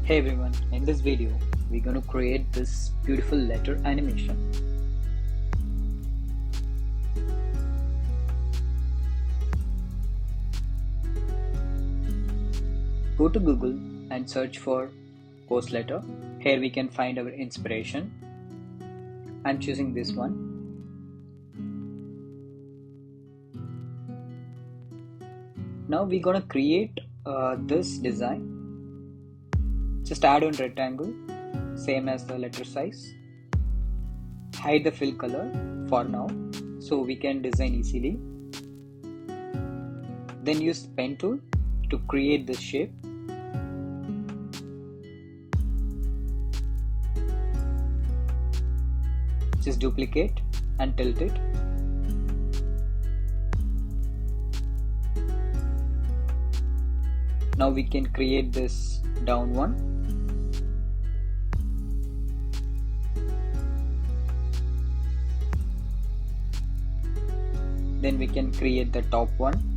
Hey everyone, in this video we're going to create this beautiful letter animation. Go to Google and search for ghost letter. Here we can find our inspiration. I'm choosing this one. Now we're going to create this design. Just add one rectangle, same as the letter size. Hide the fill color for now, so we can design easily. Then use the pen tool to create this shape. Just duplicate and tilt it. Now we can create this down one. Then we can create the top one.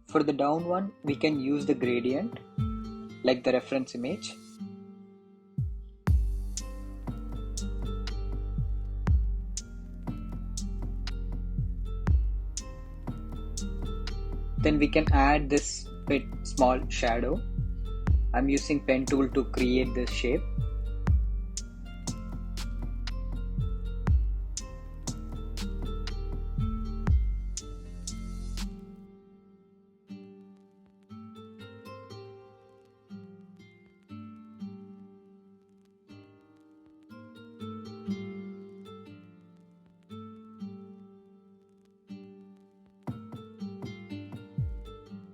For the down one, we can use the gradient like the reference image. Then we can add this bit small shadow. I'm using pen tool to create this shape.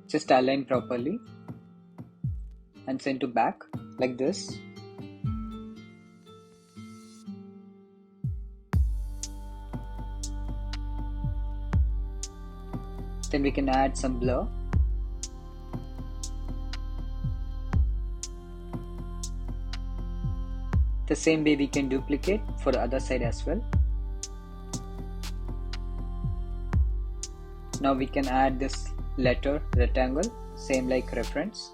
Just align properly and send to back like this. Then we can add some blur. The same way we can duplicate for the other side as well. Now we can add this letter rectangle, same like reference.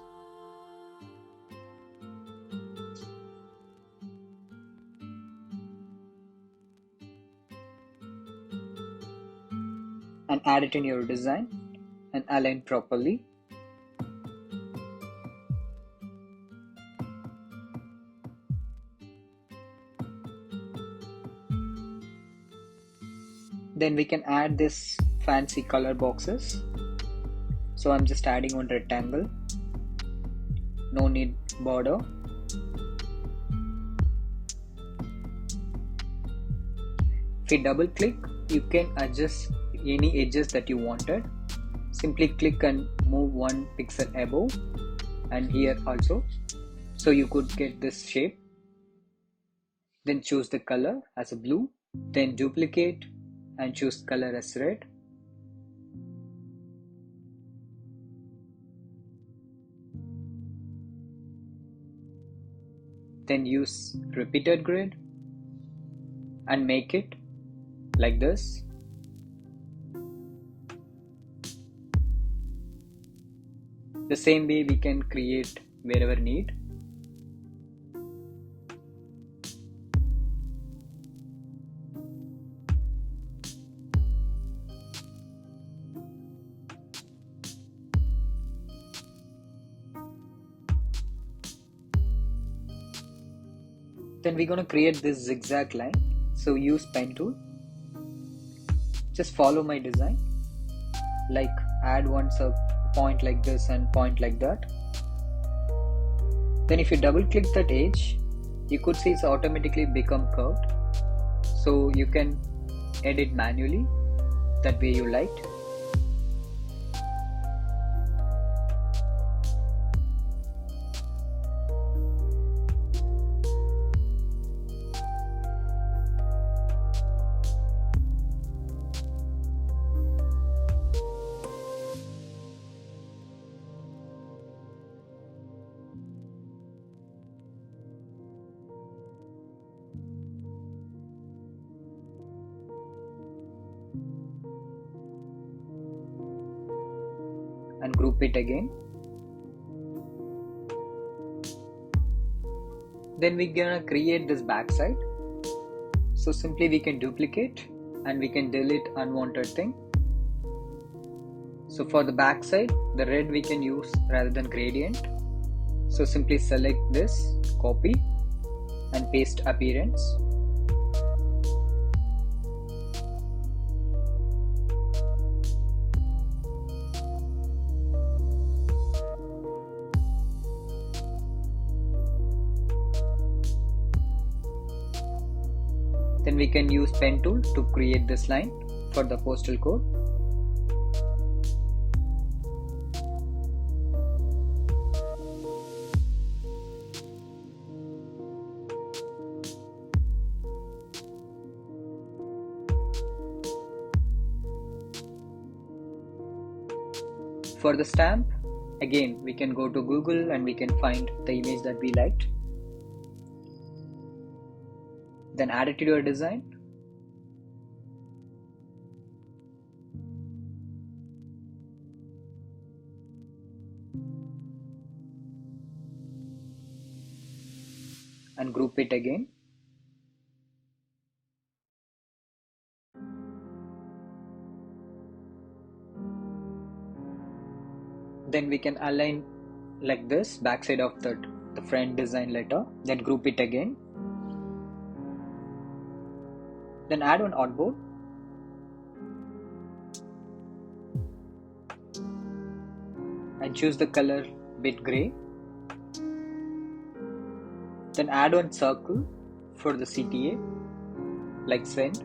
And add it in your design and align properly. Then we can add this fancy color boxes. So I'm just adding one rectangle, no need border. If you double click, you can adjust any edges that you wanted. Simply click and move one pixel above and here also, so you could get this shape. Then choose the color as a blue, then duplicate and choose color as red. Then use repeated grid and make it like this. The same way we can create wherever need. Then we're going to create this zigzag line. So use pen tool. Just follow my design. Like add one point like this and point like that. Then if you double click that edge, you could see it's automatically become curved. So you can edit manually that way you liked. And group it again. Then we're gonna create this backside. So simply we can duplicate and we can delete unwanted thing. So for the backside, the red we can use rather than gradient. So simply select this, copy and paste appearance. Then we can use pen tool to create this line for the postal code. For the stamp, again we can go to Google and we can find the image that we liked. Then add it to your design. And group it again. Then we can align like this, backside of the front design letter. Then group it again. Then add one artboard. And choose the color bit gray. Then add one circle for the CTA, like send.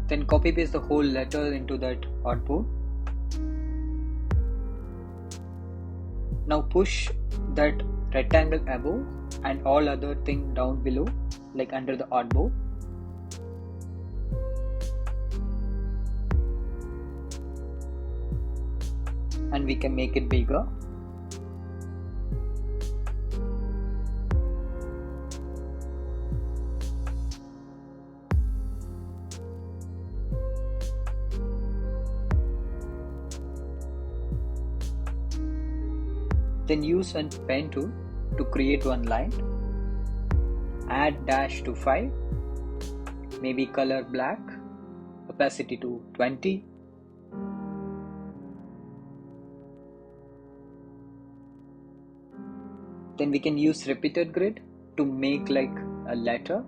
Then copy paste the whole letter into that artboard. Now push that rectangle above and all other thing down below, like under the artboard. And we can make it bigger. Then use a pen tool to create one line. Add dash to 5, maybe color black, opacity to 20. Then we can use repeated grid to make like a letter.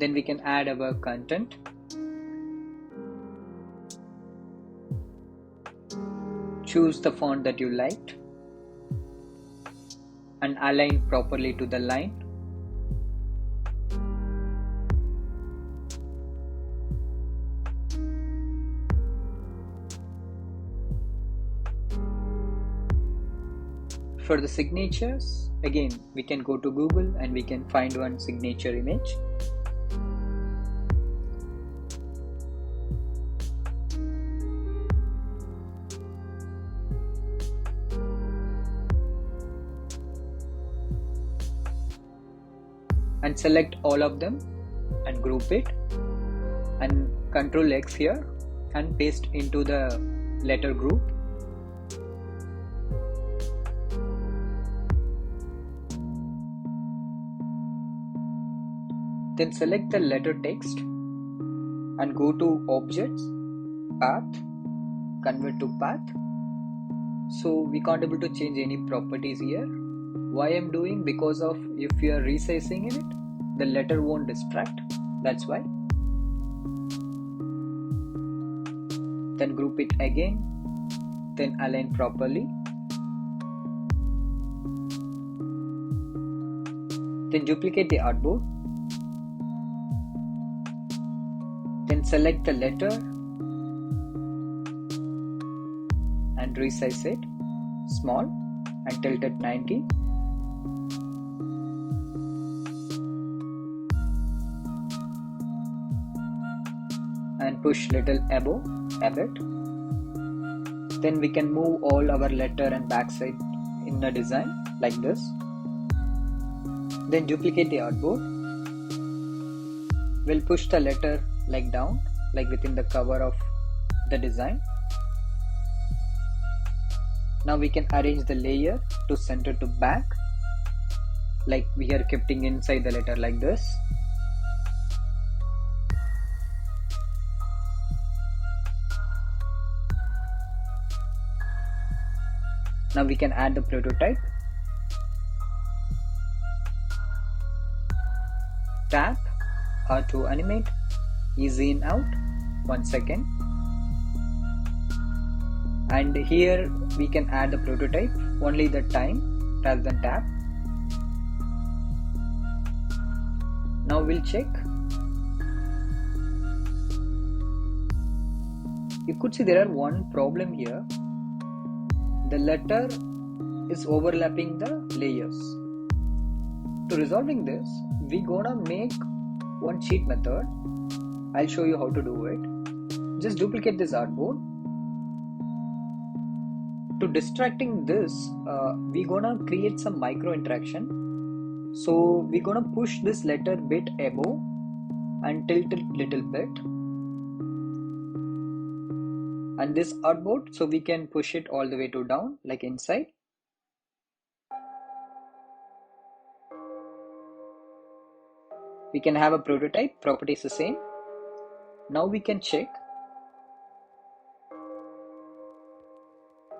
Then we can add our content. Choose the font that you liked and align properly to the line. For the signatures, again we can go to Google and we can find one signature image. And select all of them and group it and Ctrl X here and paste into the letter group. Then select the letter text and go to Objects, Path, Convert to Path. So we can't able to change any properties here. Why I'm doing? Because of if you are resizing it, the letter won't distract. That's why. Then group it again, then align properly. Then duplicate the artboard. Then select the letter and resize it small and tilt at 90. And push little above a bit. Then we can move all our letter and backside in the design like this. Then duplicate the artboard. We'll push the letter like down, like within the cover of the design. Now we can arrange the layer to center to back, like we are keeping inside the letter like this. Now we can add the prototype. Tap R to animate, easy in out, 1 second. And here we can add the prototype, only the time rather than tap. Now we'll check. You could see there are one problem here. The letter is overlapping the layers. To resolving this, we gonna make one cheat method. I'll show you how to do it. Just duplicate this artboard. To distracting this, we gonna create some micro interaction. So we gonna push this letter bit above and tilt it little bit. And this artboard, so we can push it all the way to down, like inside. We can have a prototype, property is the same. Now we can check.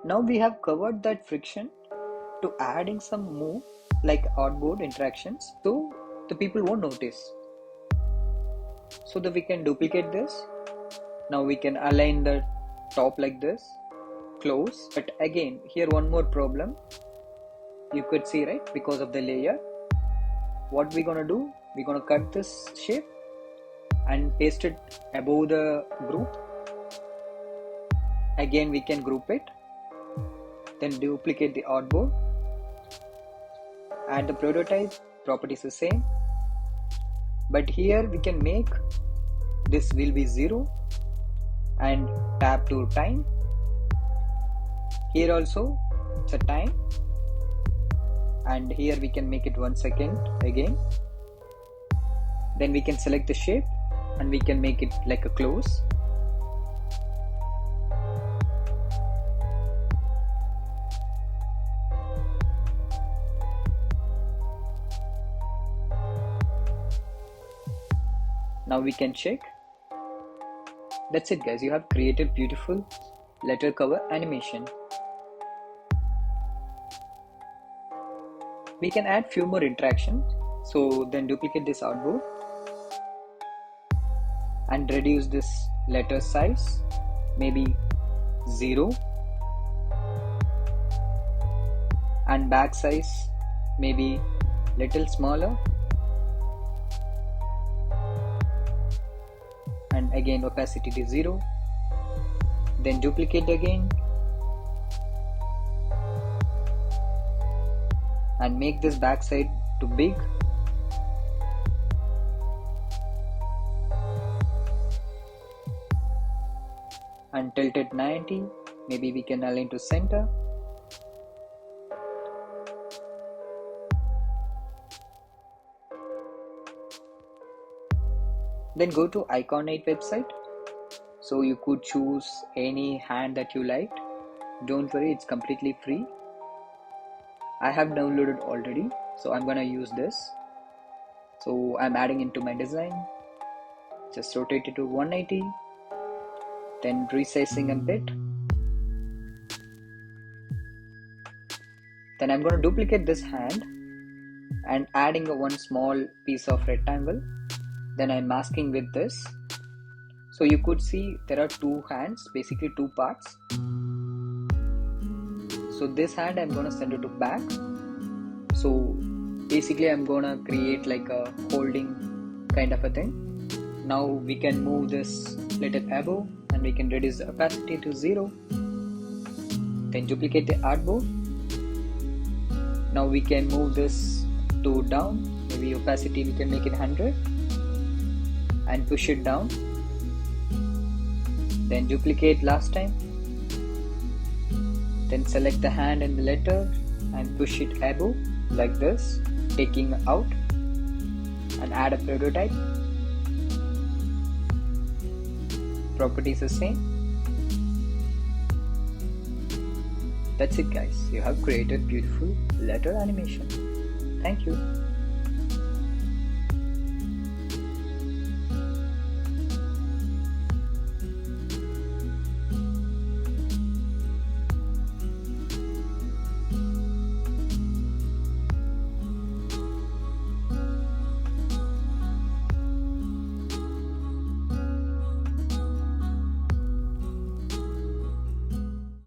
Now we have covered that friction to adding some move like artboard interactions, so the people won't notice. So that we can duplicate this. Now we can align the top like this, close. But again, here one more problem. You could see, right, because of the layer. What we're gonna do, we're gonna cut this shape and paste it above the group. Again we can group it, then duplicate the artboard, add the prototype, properties the same, but here we can make this will be 0 and tap to time. Here also it's a time, and here we can make it 1 second again. Then we can select the shape and we can make it like a close. Now we can check. That's it guys, you have created beautiful letter cover animation. We can add few more interactions. So then duplicate this artboard and reduce this letter size, maybe 0, and back size maybe little smaller, and again opacity to 0. Then duplicate again and make this backside to big. And tilt it 90, maybe we can align to center. Then go to Icon8 website. So you could choose any hand that you liked. Don't worry, it's completely free. I have downloaded already, so I'm gonna use this. So I'm adding into my design. Just rotate it to 180. Then resizing a bit. Then I'm going to duplicate this hand and adding a one small piece of rectangle. Then I'm masking with this. So you could see there are two hands, basically two parts. So this hand I'm going to send it to back. So basically I'm going to create like a holding kind of a thing. Now we can move this little above and we can reduce the opacity to 0. Then duplicate the artboard. Now we can move this to down, maybe opacity we can make it 100 and push it down. Then duplicate last time. Then select the hand and the letter and push it above like this, taking out, and add a prototype. Property is the same. That's it guys, you have created beautiful letter animation. Thank you.